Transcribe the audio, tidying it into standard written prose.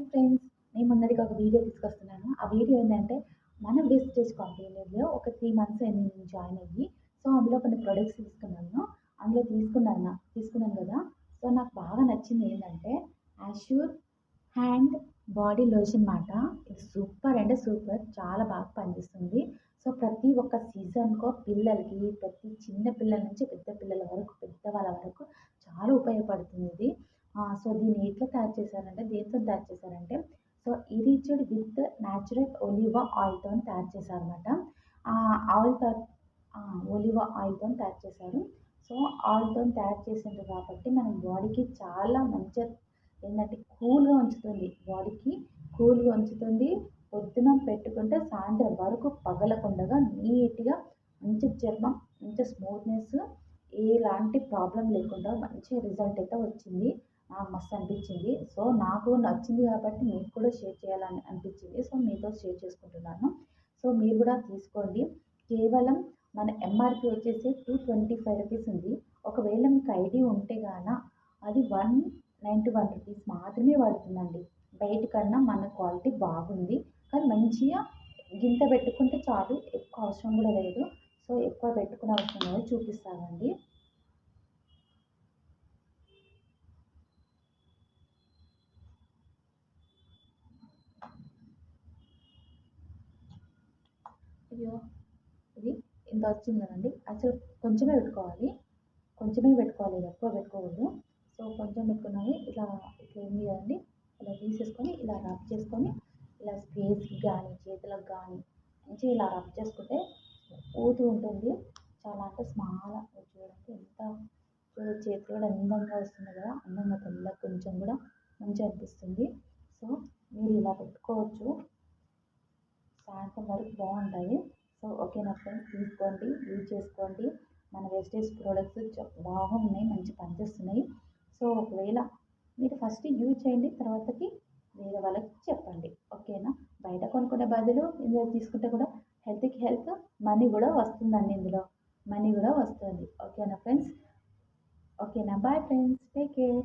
Friends, నేను ముందరికి ఒక వీడియో తీసుకొస్తున్నాను. ఆ వీడియో ఏంటంటే, మన వెస్టేజ్ కంపెనీలో ఒక 3 మంత్స్ అయింది నేను జాయిన్ అయ్యి. సో, అందులో కొన్ని ప్రొడక్ట్స్ తీసుకున్నాను. అందులో తీసుకున్నాను కదా! సో, నాకు బాగా నచ్చింది ఏంటంటే, యాష్యూర్ హ్యాండ్ బాడీ లోషన్ మాట. ఇది సూపర్ అంటే సూపర్. చాలా బాగా పనిచేస్తుంది. సో, ప్రతి ఒక్క సీజన్‌కో పిల్లలకి, ప్రతి చిన్న పిల్లల నుంచి పెద్ద పిల్లల వరకు, పెద్దవాళ్ళ వరకు చాలా ఉపయోగపడుతుంది ఇది. సో, దీన్ని ఎట్లా తయారు చేశారంటే, దేనితోని తయారు చేశారంటే, సో, ఇరిచ్డ్ విత్ న్యాచురల్ ఒలివా ఆయిల్‌తోని తయారు చేశారన్నమాట. ఆయిల్‌తో ఒలివా ఆయిల్‌తోని తయారు చేశారు. సో, ఆయిల్‌తోని తయారు చేసిండ్రు కాబట్టి మన బాడీకి చాలా మంచిగా ఏందంటే కూల్‌గా ఉంచుతుంది. బాడీకి కూల్‌గా ఉంచుతుంది. పొద్దున పెట్టుకుంటే సాయంత్రం వరకు పగలకుండగా నీట్‌గా మంచి చర్మం, మంచి స్మూత్‌నెస్ ఎలాంటి ప్రాబ్లమ్ లేకుండా మంచి రిజల్ట్ అయితే వచ్చింది. నాకు మస్తు అనిపించింది. సో, నాకు నచ్చింది కాబట్టి మీకు కూడా షేర్ చేయాలని అనిపించింది. సో, మీతో షేర్ చేసుకుంటున్నాను. సో, మీరు కూడా తీసుకోండి. కేవలం మన ఎంఆర్‌పీ వచ్చేసి రూ. 225 ఉంది. ఒకవేళ మీకు ఐడీ ఉంటే గాన అది రూ. 191 మాత్రమే పడుతుందండి. బయట కన్నా మన క్వాలిటీ బాగుంది. కానీ మంచిగా గింత పెట్టుకుంటే చాలు. ఎక్కువ అవసరం కూడా లేదు. సో, ఎక్కువ పెట్టుకునే అవసరం లేదు. చూపిస్తానండి. అయ్యో! ఇది ఇంత వచ్చింది కదండీ! అసలు కొంచెమే పెట్టుకోవాలి. కొంచెమే పెట్టుకోవాలి. ఇది ఎక్కువ పెట్టుకోకూడదు. సో, కొంచెం పెట్టుకున్నాను. ఇట్లా ఉంది కదండీ! ఇలా తీసేసుకొని ఇలా రబ్ చేసుకొని ఇలా ఫేస్‌కి గానీ, చేతులకు గానీ మంచిగా ఇలా రబ్ చేసుకుంటే ఊతూ ఉంటుంది. చాలా అంటే చూడండి ఎంత చేతులు కూడా అందంగా వస్తుంది కదా! అందంగా తెల్లగా కొంచెం కూడా మంచిగా అనిపిస్తుంది. సో, మీరు ఇలా పెట్టుకోవచ్చు. సాయంత్రం వరకు బాగుంటాయి. సో, ఓకేనా ఫ్రెండ్స్, తీసుకోండి, యూజ్ చేసుకోండి. మన వేస్టేజ్ ప్రొడక్ట్స్ బాగున్నాయి, మంచి పనిచేస్తున్నాయి. సో, ఒకవేళ మీరు ఫస్ట్ యూజ్ చేయండి, తర్వాతకి వేరే వాళ్ళకి చెప్పండి. ఓకేనా? బయట కొనుక్కునే బదులు ఇందులో తీసుకుంటే కూడా హెల్త్‌కి హెల్త్, మనీ కూడా వస్తుందండి ఇందులో. మనీ కూడా వస్తుంది. ఓకేనా ఫ్రెండ్స్? ఓకేనా? Bye friends. Take care.